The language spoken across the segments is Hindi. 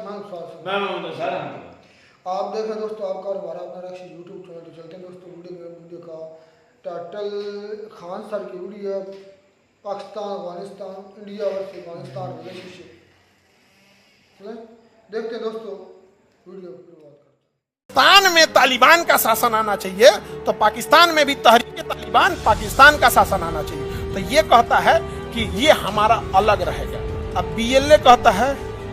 सर आप देख रहे हैं दोस्तों, आपका और हमारा अपना रक्ष यूट्यूब चैनल। तो चलते हैं दोस्तों वीडियो का टाइटल खान सर की वीडियो है, Pakistan Afghanistan India versus Afghanistan relationship. चलें देखते हैं दोस्तों वीडियो। पाकिस्तान में तालिबान का शासन आना चाहिए तो पाकिस्तान में भी तहरीक तालिबान पाकिस्तान का शासन आना चाहिए। तो ये कहता है कि ये हमारा अलग रहेगा। अब बीएलए कहता है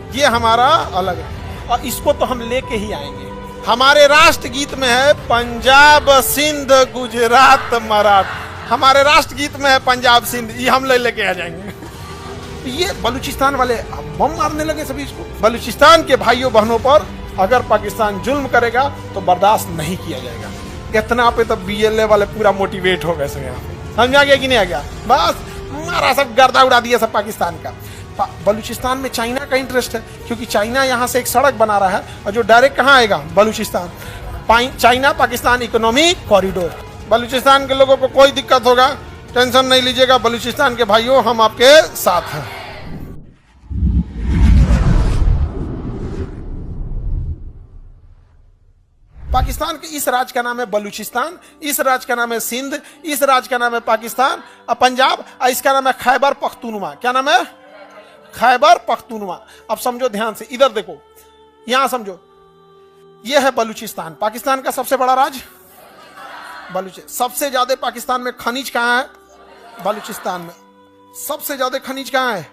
ये हमारा अलग है और इसको तो हम लेके ही आएंगे। हमारे राष्ट्रगीत में है पंजाब सिंध गुजरात मराठा, हमारे राष्ट्रगीत में है पंजाब सिंध, ये हम लेके आ जाएंगे। ये बलूचिस्तान वाले बम मारने लगे सभी इसको। बलूचिस्तान के भाइयों बहनों पर अगर पाकिस्तान जुल्म करेगा तो बर्दाश्त नहीं किया जाएगा। इतना पे तो बीएलए वाले पूरा मोटिवेट हो गए सब। समझ आ गया कि नहीं आ गया? बस मारा सब गर्दा उड़ा दिया सब पाकिस्तान का। बलूचिस्तान में चाइना का इंटरेस्ट है क्योंकि चाइना यहाँ से एक सड़क बना रहा है और जो डायरेक्ट कहाँ आएगा? Balochistan. China Pakistan economic corridor. Balochistan के लोगों को कोई दिक्कत होगा टेंशन नहीं लीजिएगा, बलूचिस्तान के भाइयों हम आपके साथ हैं। पाकिस्तान के इस राज्य का नाम है बलूचिस्तान, इस राज्य का नाम है सिंध, इस राज्य का नाम है पाकिस्तान और पंजाब, और इसका नाम है खैबर पख्तूनवा। क्या नाम है? खैबर पख्तूनवा। अब समझो ध्यान से, इधर देखो, यहां समझो, यह है बलूचिस्तान, पाकिस्तान का सबसे बड़ा राज्य बलूचिस्तान। सबसे ज्यादा पाकिस्तान में खनिज कहां है? बलूचिस्तान में। सबसे ज्यादा खनिज कहां है?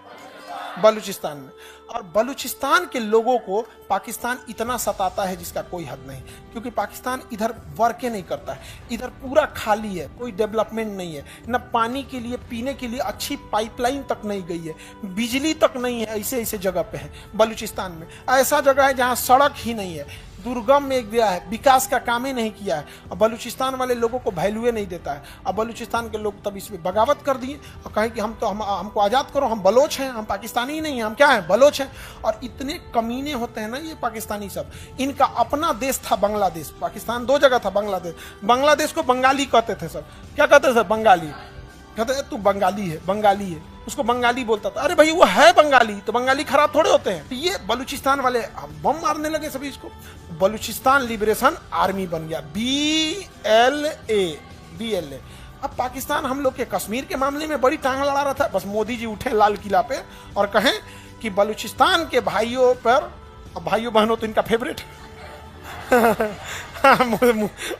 बलूचिस्तान में। और बलूचिस्तान के लोगों को पाकिस्तान इतना सताता है जिसका कोई हद नहीं, क्योंकि पाकिस्तान इधर वर्के नहीं करता है, इधर पूरा खाली है, कोई डेवलपमेंट नहीं है, न पानी के लिए पीने के लिए अच्छी पाइपलाइन तक नहीं गई है, बिजली तक नहीं है, ऐसे ऐसे जगह पे है बलूचिस्तान में। ऐसा जगह है जहाँ सड़क ही नहीं है, दुर्गम में गया है, विकास का काम ही नहीं किया है। और बलूचिस्तान वाले लोगों को वैल्यू नहीं देता है। अब बलूचिस्तान के लोग तब इसमें बगावत कर दिए और कहे कि हमको आज़ाद करो, हम बलोच हैं, हम पाकिस्तानी ही नहीं हैं, हम क्या हैं? बलोच हैं। और इतने कमीने होते हैं ना ये पाकिस्तानी सब। इनका अपना देश था बांग्लादेश, पाकिस्तान दो जगह था। बांग्लादेश को बंगाली कहते थे सब। क्या कहते थे? बंगाली। कहते तू बंगाली है, बंगाली है, उसको बंगाली बोलता था। अरे भाई वो है बंगाली, तो बंगाली खराब थोड़े होते हैं। ये बलूचिस्तान वाले बम मारने लगे सभी इसको। बलूचिस्तान लिबरेशन आर्मी बन गया, BLA। अब पाकिस्तान हम लोग के कश्मीर के मामले में बड़ी टांग लड़ा रहा था। बस मोदी जी उठे लाल किला पे और कहें कि बलूचिस्तान के भाइयों पर, भाइयों बहनों तो इनका फेवरेट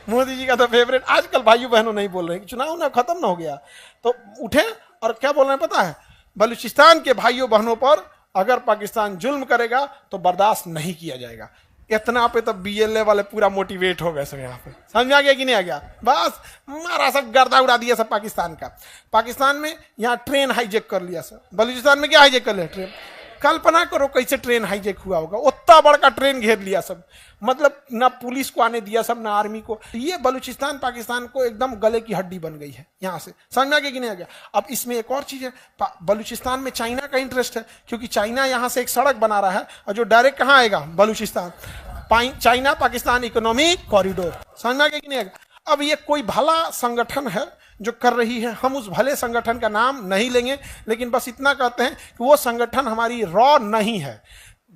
मोदी जी का तो फेवरेट। आजकल भाइयों बहनों नहीं बोल रहे, चुनाव ना खत्म ना हो गया तो उठे और क्या बोल रहे हैं पता है? बलूचिस्तान के भाइयों बहनों पर अगर पाकिस्तान जुल्म करेगा तो बर्दाश्त नहीं किया जाएगा। इतना पे तो बीएलए वाले पूरा मोटिवेट हो गए सब। यहाँ पे समझ आ गया कि नहीं आ गया? बस मारा सब गर्दा उड़ा दिया सब पाकिस्तान का। पाकिस्तान में यहाँ ट्रेन हाईजेक कर लिया सब। बलूचिस्तान में क्या हाईजेक कर लिया? ट्रेन। कल्पना करो कैसे ट्रेन हाईजेक हुआ होगा। उतना बड़का ट्रेन घेर लिया सब, मतलब ना पुलिस को आने दिया सब, ना आर्मी को। ये बलूचिस्तान पाकिस्तान को एकदम गले की हड्डी बन गई है यहाँ से। समझ में आ गया कि नहीं आ गया? अब इसमें एक और चीज है, बलूचिस्तान में चाइना का इंटरेस्ट है क्योंकि चाइना यहाँ से एक सड़क बना रहा है और जो डायरेक्ट कहाँ आएगा? Balochistan. China Pakistan economic corridor. समझ में आ गया कि नहीं आ गया? अब ये कोई भला संगठन है जो कर रही है, हम उस भले संगठन का नाम नहीं लेंगे, लेकिन बस इतना कहते हैं कि वो संगठन हमारी रॉ नहीं है।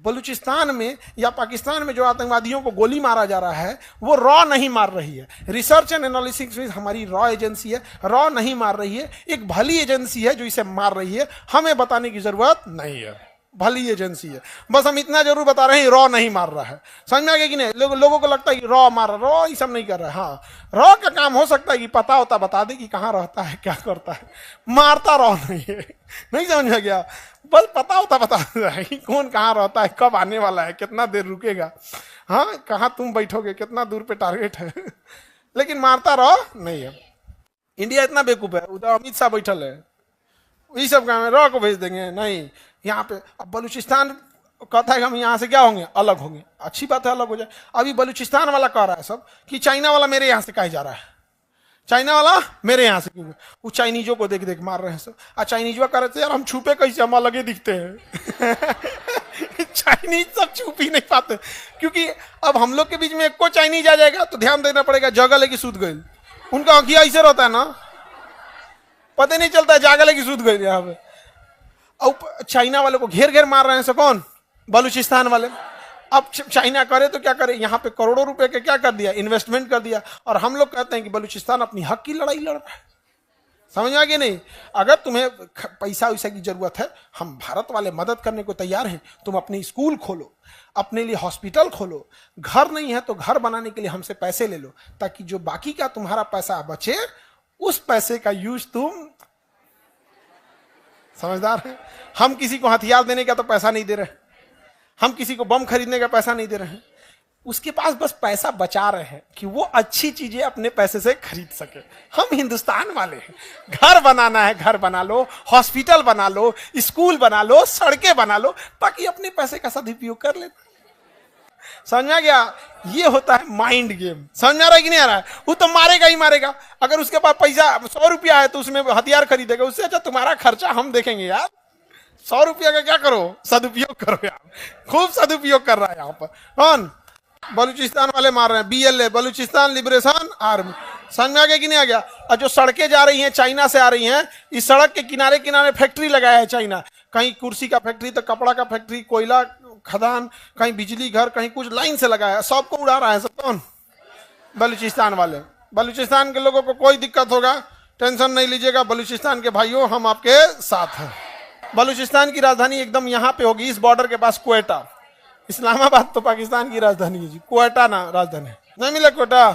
बलूचिस्तान में या पाकिस्तान में जो आतंकवादियों को गोली मारा जा रहा है वो रॉ नहीं मार रही है। रिसर्च एंड एनालिसिस हमारी रॉ एजेंसी है, रॉ नहीं मार रही है। एक भली एजेंसी है जो इसे मार रही है, हमें बताने की जरूरत नहीं है। भली एजेंसी है, बस हम इतना जरूर बता रहे हैं रॉ नहीं मार रहा है। समझ में आ गया कि नहीं? लोगों को लगता है कि रॉ मार रहा, रॉ ये सब नहीं कर रहा है। हाँ, रॉ का काम हो सकता है कि पता होता बता दे कि कहाँ रहता है, क्या करता है, मारता रॉ नहीं है। नहीं समझ में गया? बस पता होता बता है कि कौन कहाँ रहता है, कब आने वाला है, कितना देर रुकेगा, हाँ कहाँ तुम बैठोगे, कितना दूर पे टारगेट है, लेकिन मारता रॉ नहीं है। इंडिया इतना बेवकूफ है, उधर अमित शाह बैठल है, ये सब काम है, रॉ को भेज देंगे नहीं यहाँ पे। अब बलूचिस्तान कहता है कि हम यहाँ से क्या होंगे? अलग होंगे। अच्छी बात है, अलग हो जाए। अभी बलूचिस्तान वाला कह रहा है सब कि चाइना वाला मेरे यहाँ से कहे जा रहा है, चाइना वाला मेरे यहाँ से क्यों? वो चाइनीजों को देख देख मार रहे हैं सब। और चाइनीजवा कह रहे थे यार हम छुपे कैसे, हम अलग ही दिखते हैं। चाइनीज सब छुप ही नहीं पाते, क्योंकि अब हम लोग के बीच में एक को चाइनीज आ जाएगा तो ध्यान देना पड़ेगा, जगह लेके सूत गए। उनका आंखिया ऐसे रहता है ना, पता नहीं चलता है, जागल की सूद गई यहाँ पे। और चाइना वाले को घेर घेर मार रहे हैं, कौन? बलूचिस्तान वाले। अब चाइना करे तो क्या करे, यहाँ पे करोड़ों रुपए के क्या कर दिया, इन्वेस्टमेंट कर दिया, और हम लोग कहते हैं कि बलूचिस्तान अपनी हक की लड़ाई लड़ रहा है। समझ आ गया नहीं? अगर तुम्हें पैसा वैसा की जरूरत है, हम भारत वाले मदद करने को तैयार हैं। तुम अपनी स्कूल खोलो, अपने लिए हॉस्पिटल खोलो, घर नहीं है तो घर बनाने के लिए हमसे पैसे ले लो, ताकि जो बाकी का तुम्हारा पैसा बचे उस पैसे का यूज तुम, समझदार है। हम किसी को हथियार देने का तो पैसा नहीं दे रहे, हम किसी को बम खरीदने का पैसा नहीं दे रहे हैं, उसके पास बस पैसा बचा रहे हैं कि वो अच्छी चीजें अपने पैसे से खरीद सके। हम हिंदुस्तान वाले हैं, घर बनाना है घर बना लो, हॉस्पिटल बना लो, स्कूल बना लो, सड़कें बना लो, ताकि अपने पैसे का सदुपयोग कर ले। समझ आ गया? ये होता है माइंड गेम। समझ आ रहा है कि नहीं आ रहा है? वो तो मारेगा ही मारेगा। अगर उसके पास पैसा 100 रुपया है तो उसमें हथियार खरीदेगा, उससे अच्छा तुम्हारा खर्चा हम देखेंगे यार। 100 रुपया का क्या करो, सदुपयोग करो यार। खूब सदुपयोग कर रहा है यहाँ पर कौन? बलूचिस्तान वाले मार रहे हैं, BLA, बलूचिस्तान लिबरेशन आर्मी। समझ में आ गया कि नहीं आ गया? और जो सड़कें जा रही हैं चाइना से आ रही हैं, इस सड़क के किनारे किनारे फैक्ट्री लगाया है चाइना। कहीं कुर्सी का फैक्ट्री तो कपड़ा का फैक्ट्री, कोयला खदान, कहीं बिजली घर, कहीं कुछ, लाइन से लगाया है। सबको उड़ा रहा है सब कौन? बलूचिस्तान वाले। बलूचिस्तान के लोगों को कोई दिक्कत होगा टेंशन नहीं लीजिएगा, बलूचिस्तान के भाइयों हम आपके साथ हैं। बलूचिस्तान की राजधानी एकदम यहाँ पे होगी, इस बॉर्डर के पास क्वेटा। इस्लामाबाद तो पाकिस्तान की राजधानी है जी, क्वेटा ना राजधानी नहीं मिला क्वेटा।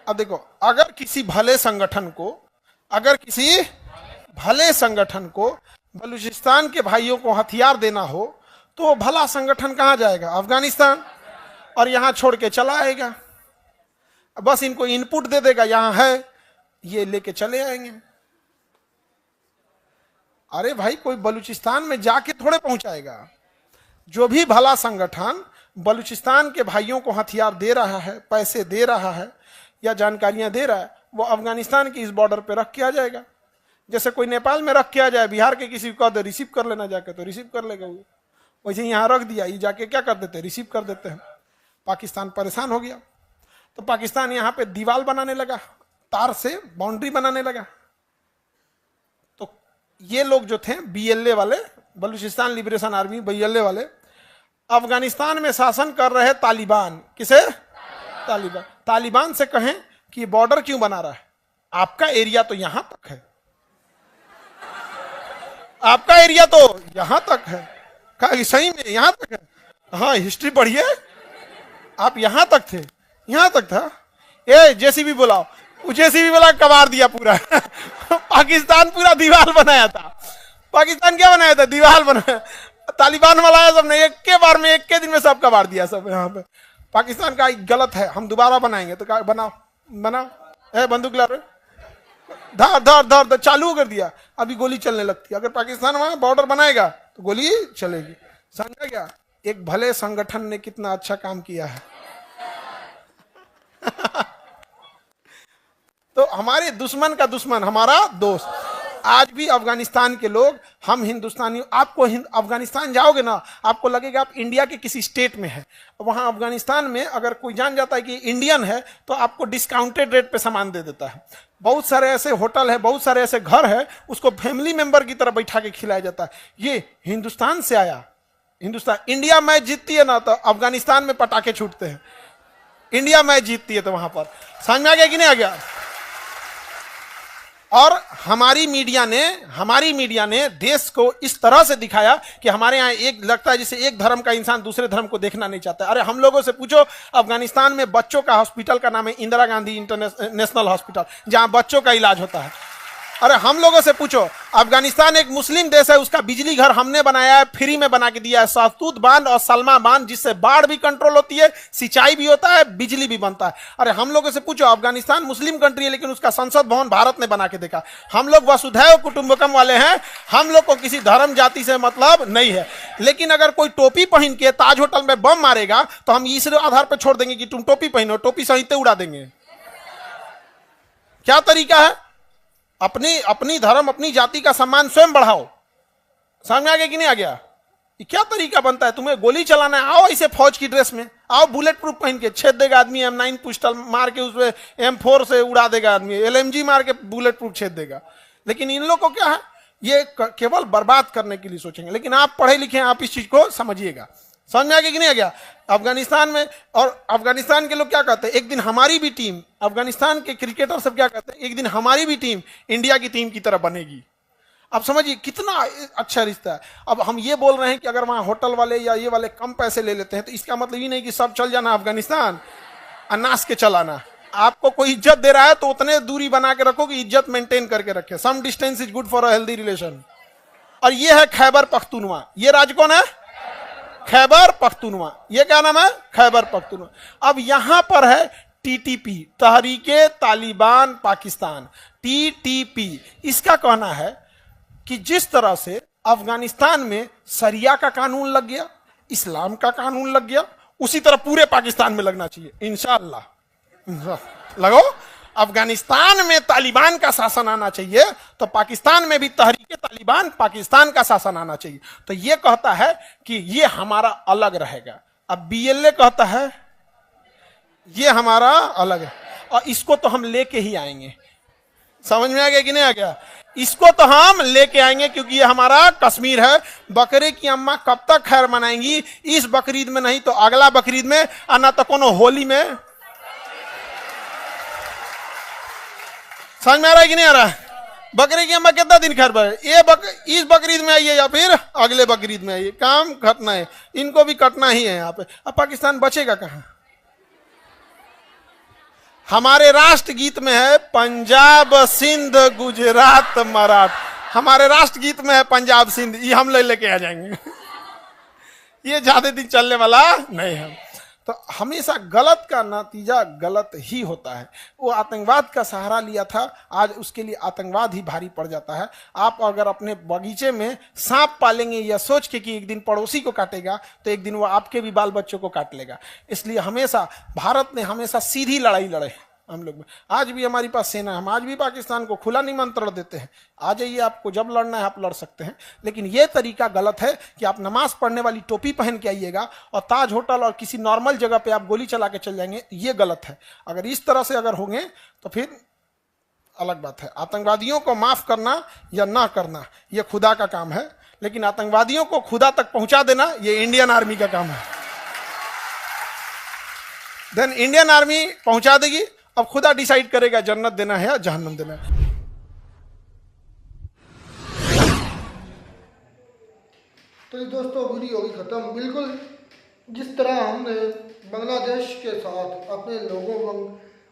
अब देखो, अगर किसी भले संगठन को बलूचिस्तान के भाइयों को हथियार देना हो तो वो भला संगठन कहां जाएगा? अफगानिस्तान। और यहां छोड़ के चला आएगा, बस इनको इनपुट दे देगा, यहां है, ये लेके चले आएंगे। अरे भाई, कोई बलूचिस्तान में जाके थोड़े पहुंचाएगा। जो भी भला संगठन बलूचिस्तान के भाइयों को हथियार दे रहा है, पैसे दे रहा है या जानकारियां दे रहा है, वो अफगानिस्तान की इस बॉर्डर पे रख के आ जाएगा। जैसे कोई नेपाल में रख के आ जाए, बिहार के किसी को कह रिसीव कर लेना जाके, तो रिसीव कर लेगा वो। वैसे यहाँ रख दिया, ये जाके क्या कर देते, रिसीव कर देते हैं। पाकिस्तान परेशान हो गया तो पाकिस्तान यहाँ पे दीवार बनाने लगा, तार से बाउंड्री बनाने लगा। तो ये लोग जो थे BLA वाले, बलूचिस्तान लिबरेशन आर्मी, BLA वाले, अफगानिस्तान में शासन कर रहे तालिबान। किसे? तालिबान से कहें कि बॉर्डर क्यों बना रहा है? आपका एरिया तो यहां तक है, आपका एरिया तो यहां तक है। कहा सही में यहां तक है? हाँ, हिस्ट्री पढ़िए, आप यहां तक थे, यहां तक था। ए JCB बुलाओ, वो JCB वाला कबाड़ दिया पूरा। पाकिस्तान पूरा दीवार बनाया था। पाकिस्तान क्या बनाया था? दीवार बनाया। तालिबान वाला है सबने एक के बार में, एक के दिन में सब कबाड़ दिया सब यहाँ पे। पाकिस्तान का गलत है, हम दोबारा बनाएंगे। तो क्या बनाओ ए बंदूक ला रहे, धर धर धर धर चालू कर दिया, अभी गोली चलने लगती है। अगर पाकिस्तान वहां बॉर्डर बनाएगा तो गोली चलेगी। समझा क्या? एक भले संगठन ने कितना अच्छा काम किया है। तो हमारे दुश्मन का दुश्मन हमारा दोस्त। आज भी अफगानिस्तान के लोग, हम हिंदुस्तानी, आपको अफगानिस्तान जाओगे ना, आपको लगेगा आप इंडिया के किसी स्टेट में है। वहां अफगानिस्तान में अगर कोई जान जाता है कि इंडियन है तो आपको डिस्काउंटेड रेट पे सामान दे देता है। बहुत सारे ऐसे होटल है, बहुत सारे ऐसे घर है, उसको फैमिली मेंबर की तरह बैठा के खिलाया जाता है। ये हिंदुस्तान से आया। हिंदुस्तान, इंडिया मैच जीतती है ना तो अफगानिस्तान में पटाखे छूटते हैं। इंडिया मैच जीतती है तो वहां पर। समझ में आ गया कि नहीं आ गया? और हमारी मीडिया ने देश को इस तरह से दिखाया कि हमारे यहाँ एक लगता है जैसे एक धर्म का इंसान दूसरे धर्म को देखना नहीं चाहता। अरे हम लोगों से पूछो, अफगानिस्तान में बच्चों का हॉस्पिटल का नाम है इंदिरा गांधी इंटरनेशनल हॉस्पिटल, जहां बच्चों का इलाज होता है। अरे हम लोगों से पूछो, अफगानिस्तान एक मुस्लिम देश है, उसका बिजली घर हमने बनाया है, फ्री में बना के दिया है, सहतूत बांध और सलमा बांध, जिससे बाढ़ भी कंट्रोल होती है, सिंचाई भी होता है, बिजली भी बनता है। अरे हम लोगों से पूछो, अफगानिस्तान मुस्लिम कंट्री है लेकिन उसका संसद भवन भारत ने बना के देखा। हम लोग वसुधैव कुटुंबकम वाले हैं, हम लोग को किसी धर्म जाति से मतलब नहीं है। लेकिन अगर कोई टोपी पहन के ताज होटल में बम मारेगा तो हम इस आधार पर छोड़ देंगे कि तुम टोपी पहनो, टोपी सहित उड़ा देंगे। क्या तरीका है? अपनी धर्म, अपनी जाति का सम्मान स्वयं बढ़ाओ। समझ में आ गया कि नहीं आ गया? ये क्या तरीका बनता है? तुम्हें गोली चलाना है, आओ इसे फौज की ड्रेस में, आओ बुलेट प्रूफ पहन के, छेद देगा आदमी, M9 पिस्टल मार के उसमें M4 से उड़ा देगा आदमी, LMG मार के बुलेट प्रूफ छेद देगा। लेकिन इन लोगों को क्या है, ये केवल बर्बाद करने के लिए सोचेंगे। लेकिन आप पढ़े लिखे हैं, आप इस चीज को समझिएगा। समझ में आ गया कि नहीं आ गया? अफगानिस्तान में, और अफगानिस्तान के लोग क्या कहते हैं, एक दिन हमारी भी टीम, अफगानिस्तान के क्रिकेटर सब क्या कहते हैं, एक दिन हमारी भी टीम इंडिया की टीम की तरह बनेगी। अब समझिए कितना अच्छा रिश्ता है। अब हम ये बोल रहे हैं कि अगर वहां होटल वाले या ये वाले कम पैसे ले लेते हैं तो इसका मतलब ये नहीं कि सब चल जाना अफगानिस्तान अनास के चलाना। आपको कोई इज्जत दे रहा है तो उतने दूरी बना के रखो कि इज्जत मेंटेन करके रखे। Some distance is good for a healthy relation. और ये है खैबर पख्तूनवा। ये राज्य कौन है? खैबर पख्तूनवा। ये क्या नाम है? खैबर पख्तूनवा। अब यहां पर है टीटीपी, तहरीके तालिबान पाकिस्तान, टीटीपी। इसका कहना है कि जिस तरह से अफगानिस्तान में शरिया का कानून लग गया, इस्लाम का कानून लग गया, उसी तरह पूरे पाकिस्तान में लगना चाहिए इंशाअल्लाह। लगो, अफगानिस्तान में तालिबान का शासन आना चाहिए तो पाकिस्तान में भी तहरीके तालिबान पाकिस्तान का शासन आना चाहिए। तो ये कहता है कि ये हमारा अलग रहेगा। अब बीएलए कहता है ये हमारा अलग है, और इसको तो हम लेके ही आएंगे। समझ में आ गया कि नहीं आ गया? इसको तो हम लेके आएंगे क्योंकि ये हमारा कश्मीर है। बकरे की अम्मा कब तक खैर मनाएंगी? इस बकरीद में नहीं तो अगला बकरीद में, और ना तो कोनो होली में। समझ में आ रहा है कि नहीं आ रहा है? बकरे की अम्मा कितना दिन खैर पाए? इस बकरीद में आइए या फिर अगले बकरीद में आइए, काम कटना है, इनको भी कटना ही है यहाँ पे। अब पाकिस्तान बचेगा कहां? हमारे राष्ट्रगीत में है पंजाब सिंध गुजरात मराठा। हमारे राष्ट्रगीत में है पंजाब सिंध, ये हम लेके आ जाएंगे। ये ज्यादा दिन चलने वाला नहीं है। तो हमेशा गलत का नतीजा गलत ही होता है। वो आतंकवाद का सहारा लिया था, आज उसके लिए आतंकवाद ही भारी पड़ जाता है। आप अगर अपने बगीचे में सांप पालेंगे या सोच के कि एक दिन पड़ोसी को काटेगा तो एक दिन वो आपके भी बाल बच्चों को काट लेगा। इसलिए हमेशा भारत ने हमेशा सीधी लड़ाई लड़े हम लोग में। आज भी हमारे पास सेना है, हम आज भी पाकिस्तान को खुला निमंत्रण देते हैं, आ जाइए, आपको जब लड़ना है आप लड़ सकते हैं। लेकिन यह तरीका गलत है कि आप नमाज पढ़ने वाली टोपी पहन के आइएगा और ताज होटल और किसी नॉर्मल जगह पे आप गोली चला के चल जाएंगे, ये गलत है। अगर इस तरह से अगर होंगे तो फिर अलग बात है। आतंकवादियों को माफ करना या ना करना यह खुदा का काम है, लेकिन आतंकवादियों को खुदा तक पहुंचा देना यह इंडियन आर्मी का काम है। देन इंडियन आर्मी पहुंचा देगी, अब खुदा डिसाइड करेगा जन्नत देना है या जहन्नम देना है। तो दोस्तों वीडियो होगी खत्म। बिल्कुल जिस तरह हमने बांग्लादेश के साथ अपने लोगों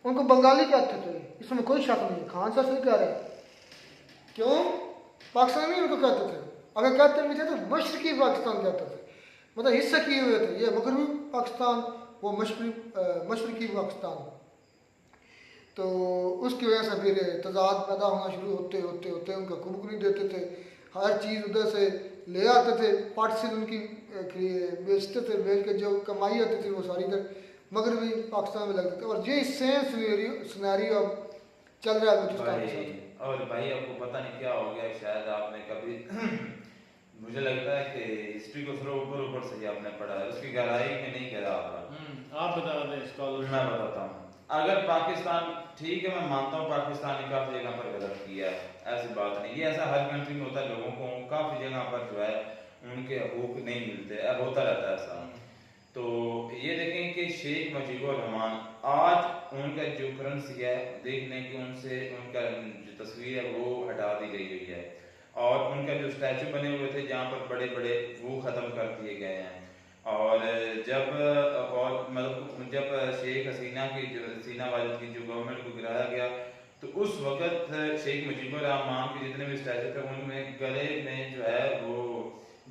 उनको बंगाली कहते थे, इसमें कोई शक नहीं। खान सर से कह रहे क्यों पाकिस्तानी उनको कहते थे? अगर कहते भी थे तो मशरकी पाकिस्तान कहते थे, मतलब हिस्से किए हुए थे। ये मगरबी पाकिस्तान, वो मशरकी पाकिस्तान। तो उसकी वजह से फिर तजाद पैदा होना शुरू होते होते होते उनका कुबक नहीं देते थे। हर चीज़ उधर से ले आते थे, पार्टिसिल उनकी बेचते थे, बेच के जो कमाई आती थी वो सारी इधर मगरबी पाकिस्तान में लगते थे। और ये सेम सिनेरियो अब चल रहा है बलूचिस्तान के साथ। और भाई आपको पता नहीं क्या हो गया, शायद आपने कभी मुझे लगता है कि हिस्ट्री को थोड़ा ऊपर से ही आपने पढ़ा है, उसकी गहराई में नहीं कह रहा आप बता दें स्कॉलर। मैं बताता हूँ। अगर पाकिस्तान, ठीक है मैं मानता हूँ पाकिस्तान ने काफी जगह पर गलत किया है, ऐसी बात नहीं, ये ऐसा हर कंट्री में होता है। लोगों को काफी जगह पर जो है उनके हकूक नहीं मिलते, होता रहता है ऐसा। तो ये देखें कि शेख मुजीबुर रहमान आज उनका जो करेंसी है देखने की उनसे उनका जो तस्वीर है वो हटा दी गई हुई है, और उनका जो स्टैचू बने हुए थे जहाँ पर बड़े बड़े वो खत्म कर दिए गए हैं। और जब मतलब जब शेख हसीना की जो हसीना वालिद की जो गवर्नमेंट को गिराया गया तो उस वक्त शेख मुजीबुर रहमान के जितने भी स्टैचू थे उनमें गले में जो है वो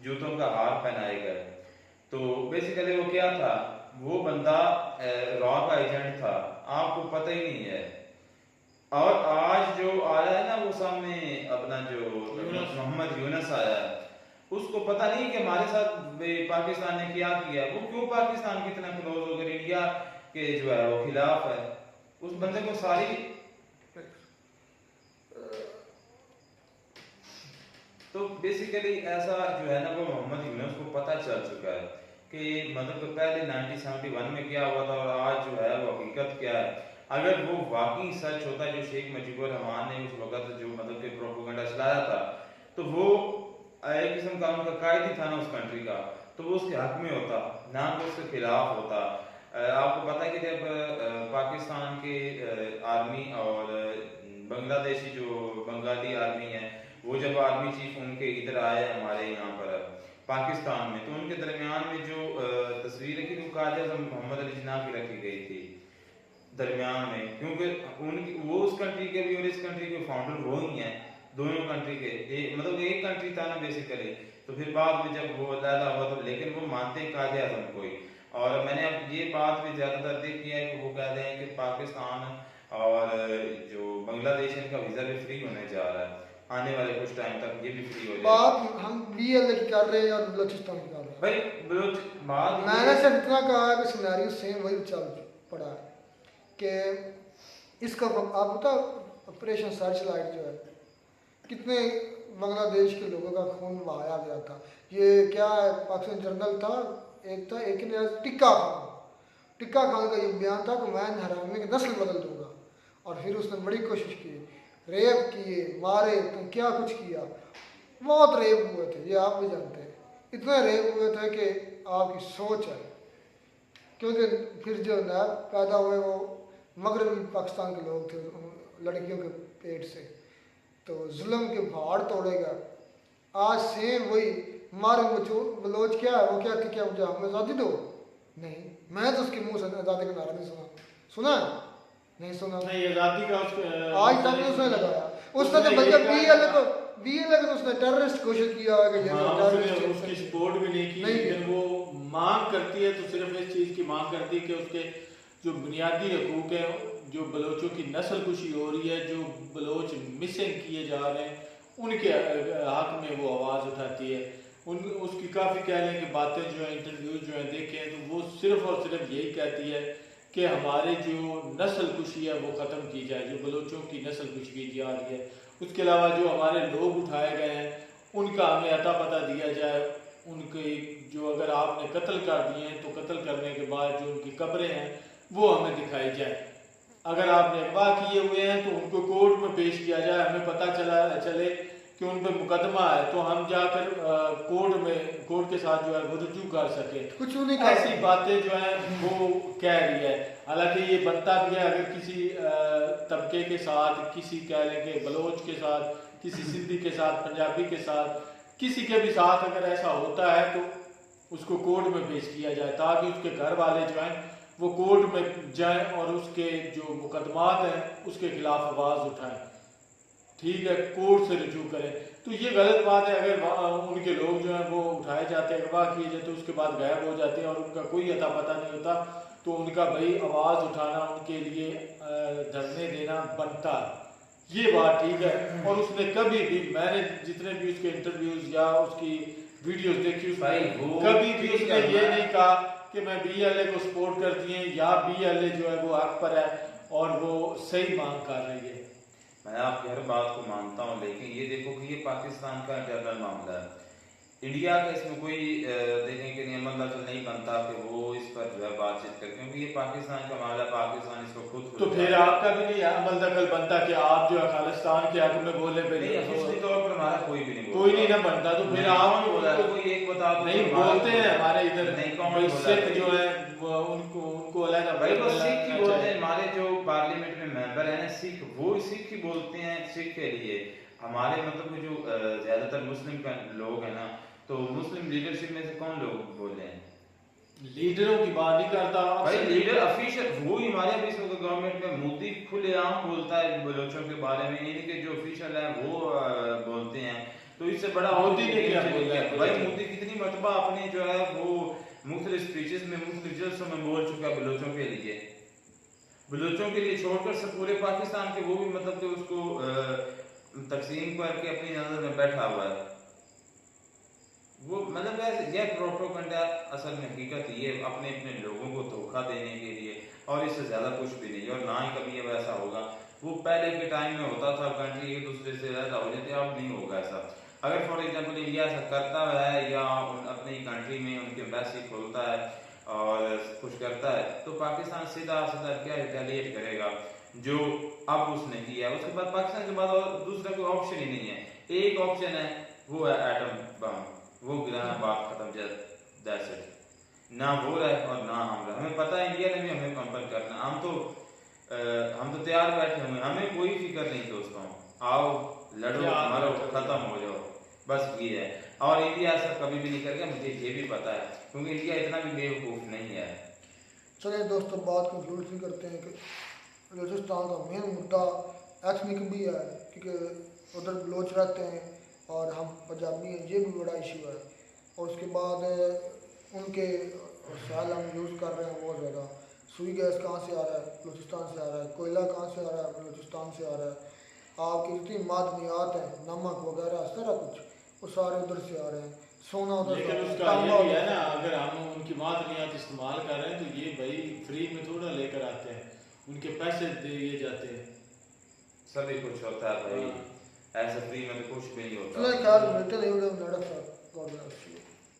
जूतों का हार पहनाए गए। तो बेसिकली वो क्या था, वो बंदा रॉ का एजेंट था, आपको पता ही नहीं है। और आज जो आया है ना वो सामने अपना जो मोहम्मद यूनुस आया है, उसको पता नहीं कि हमारे साथ पाकिस्तान ने क्या किया, वो क्यों पाकिस्तान की इतना क्लोज होकर इंडिया के जो है वो खिलाफ है। उस बंदे को सारी तो बेसिकली ऐसा जो है ना वो मोहम्मद यूनुस को पता चल चुका है कि मतलब पहले 1971 में क्या हुआ था और आज जो है वो हकीकत क्या है। अगर वो वाकई सच होता जो शेख मुजीबुर रहमान ने उस वक्त जो मतलब कि प्रोपेगेंडा चलाया था, तो वो एक किस्म का उनका कायद ही था ना उस कंट्री का, तो वो उसके हक में होता, ना कि उसके खिलाफ होता। आपको पता है कि जब पाकिस्तान के आर्मी और बांग्लादेशी जो बंगाली आर्मी है, वो जब आर्मी चीफ उनके इधर आए हमारे यहाँ पर पाकिस्तान में, तो उनके दरमियान में जो तस्वीर रखी थी, कायद आज़म मोहम्मद अली जिन्ना की रखी गई थी दरमियान में, क्योंकि उनकी वो उस कंट्री के भी और इस कंट्री के फाउंडर वो ही हैं, दोनों कंट्री के मतलब एक कंट्री था ना बेसिकली। तो फिर बाद में जब वो अलहदा हुआ तो लेकिन वो मानते हैं कायद आज़म को ही। और मैंने अब ये बात भी ज़्यादातर देखी है कि वो कहते हैं कि पाकिस्तान और जो बांग्लादेश इनका वीज़ा भी फ्री होने जा रहा है, आने वाले कुछ टाइम तक ये भी फ्री हो जाएगा। बात हम BLA की कर रहे हैं और बलोचिस्तान की कर रहे हैं भाई बलोच बात मैंने सिर्फ इतना कहा है कि सिनेरियो सेम वही चल पड़ा है कि इसका आप पता ऑपरेशन सर्च लाइट जो है कितने बांग्लादेश के लोगों का खून बहाया गया था। ये क्या है, पाकिस्तान जनरल था एक ने टिक्का खान का ये बयान था कि मैं हरामी की नस्ल बदल दूंगा, और फिर उसने बड़ी कोशिश की, रेप किए, मारे, तो क्या कुछ किया, बहुत रेप हुए थे, ये आप भी जानते हैं। इतने रेप हुए थे कि आपकी सोच है, क्योंकि फिर जो नैब पैदा हुए वो मगरबी पाकिस्तान के लोग थे, लड़कियों के पेट से, तो जुल्म के पहाड़ तोड़ेगा। आज सेम वही मारे बलोच क्या है, वो क्या थी, क्या मुझे हमें आज़ादी दो, नहीं, मैं तो उसके मुंह से आज़ादी का नारा नहीं सुना नहीं सुना। नहीं, आज़ादी का आज तक उसने लगाया, उसने तो बल्कि BLA को उसने टेररिस्ट घोषित किया है कि ये उसने उसकी सपोर्ट भी नहीं की, लेकिन वो मांग करती है तो सिर्फ इस चीज़ की मांग करती है कि उसके जो बुनियादी हकूक हैं, जो बलोचों की नस्ल कुशी हो रही है, जो बलोच मिसिंग किए जा रहे हैं, उनके हक में वो आवाज़ उठाती है। उसकी काफ़ी कह लें कि बातें जो है, इंटरव्यूज जो है देखे हैं, तो वो सिर्फ और सिर्फ यही कहती है कि हमारे जो नस्ल कुशी है वो ख़त्म की जाए, जो बलोचों की नस्ल कुशी की जा रही है। उसके अलावा जो हमारे लोग उठाए गए हैं उनका हमें अता पता दिया जाए, उनके जो अगर आपने कत्ल कर दिए हैं तो कत्ल करने के बाद जो उनकी कब्रें हैं वो हमें दिखाई जाए। अगर आपने अगवा किए हुए हैं तो उनको कोर्ट में पेश किया जाए, हमें पता चले कि उन पर मुकदमा है, तो हम जाकर कोर्ट के साथ जो है वो रुजू कर सके। कुछ नहीं, ऐसी बातें जो है वो कह रही है। हालांकि ये बनता भी है, अगर किसी तबके के साथ, किसी कह लें कि बलोच के साथ, किसी सिंधी के साथ, पंजाबी के साथ, किसी के भी साथ अगर ऐसा होता है तो उसको कोर्ट में पेश किया जाए, ताकि उसके घर वाले जो हैं वो कोर्ट में जाएं और उसके जो मुकदमात हैं उसके खिलाफ आवाज़ उठाएं, ठीक है, कोर्ट से रुजू करें। तो ये गलत बात है अगर उनके लोग जो हैं वो उठाए जाते हैं, अगवा किए जाते हैं, उसके बाद गायब हो जाते हैं और उनका कोई अता पता नहीं होता, तो उनका भाई आवाज़ उठाना, उनके लिए धरने देना बनता है, ये बात ठीक है। और उसने कभी भी, मैंने जितने भी उसके इंटरव्यूज या उसकी वीडियोस देखी, कभी भी उसने ये नहीं कहा कि मैं BLA को सपोर्ट करती हैं या BLA जो है वो हक पर है और वो सही मांग कर रही है। मैं आपकी हर बात को मानता हूँ, लेकिन ये देखो कि ये पाकिस्तान का इंटरनल मामला है। इंडिया का इसमें कोई देखें कि नियम नहीं बनता कि वो इस पर जो है बातचीत करे, क्योंकि ये पाकिस्तान का मामला, पाकिस्तान इसको खुद तो फिर आपका भी नहीं अमल दखल बनता कि आप जो है खालिस्तान के हक में बोले पे नहीं, ऑफिशियली तौर पर हमारा कोई भी नहीं, कोई नहीं ना बनता, तो फिर आप बोला कोई एक बता दो नहीं बोलते हैं हमारे इधर नहीं, कौन सिख जो है उनको अलग भाई, वो सिख ही बोलते हैं। हमारे जो पार्लियामेंट में मेंबर है ना सिख, वो सिख ही बोलते हैं सिख के लिए। हमारे मतलब जो ज्यादातर मुस्लिम लोग हैं ना, तो मुस्लिम लीडरशिप में से कौन लोग बोले हैं? लीडरों की बात नहीं करता भाई, लीडर ऑफिशियल वो ही हमारे अभी इसमें गवर्नमेंट में मोदी खुलेआम बोलता है बलोचों के बारे में, इनके जो ऑफिशियल है वो बोलते हैं। तो इससे बड़ा मोदी ने क्या बोला? भाई मोदी कितनी मरतबा अपने जो है वो मुख्तलिफ स्पीचेस में, मुख्तलिफ जलसों में बोल चुका है बलोचों के लिए, बलोचों के लिए छोड़कर पूरे पाकिस्तान के, वो भी मतलब कि उसको तकसीम करके अपनी नजर में बैठा हुआ है वो। मतलब यह प्रोपेगेंडा असल में हकीकत ये अपने लोगों को धोखा देने के लिए, और इससे ज्यादा कुछ भी नहीं, और ना ही कभी अब ऐसा होगा। वो पहले के टाइम में होता था, कंट्री एक दूसरे से ज्यादा हो जाती, अब नहीं होगा ऐसा। अगर फॉर एग्जांपल इंडिया ऐसा करता है या अपनी कंट्री में उनके एम्बेसी खोलता है और कुछ करता है, तो पाकिस्तान सीधा क्या रिटेलिएट करेगा जो अब उसने किया। उसके बाद पाकिस्तान के बाद और दूसरा कोई ऑप्शन ही नहीं है। एक ऑप्शन है, वो है एटम बम, वो गिराना, बात खत्म, दैट्स इट। ना वो रहे और ना हम रहे। हमें पता है इंडिया ने भी हमें कंपेल करना, हम तो तैयार बैठे हुए, हमें कोई फिक्र नहीं दोस्तों, आओ लड़ो मरो खत्म हो जाओ, बस ये है। और इंडिया ऐसा कभी भी नहीं करेगा, मुझे ये भी पता है, क्योंकि इंडिया इतना भी बेवकूफ नहीं है। चलिए दोस्तों बात कंक्लूड भी करते हैं कि बलूचिस्तान का मेन मुद्दा एथनिक भी है, क्योंकि उधर बलोच रहते हैं और हम पंजाबी हैं, ये भी बड़ा इशू है। और उसके बाद उनके वसाइल हम यूज़ कर रहे हैं बहुत ज़्यादा। सुई गैस कहाँ से आ रहा है? बलूचिस्तान से आ रहा है। कोयला कहाँ से आ रहा है? बलूचिस्तान से आ रहा है। आपकी जितनी मादनियात हैं, नमक वगैरह सारा कुछ, वो सारे उधर से आ रहे हैं। सोना उधर से, लेकिन उसका ये भी है ना, अगर हम उनकी मादनियात इस्तेमाल कर रहे हैं तो ये भाई फ्री में थोड़ा लेकर आते हैं, उनके पैसे दिए जाते हैं। सभी कुछ होता है भाई, ऐसा फ्री में तो कुछ भी नहीं होता। चलिए खैर मिलते नहीं, गॉड ब्लेस यू।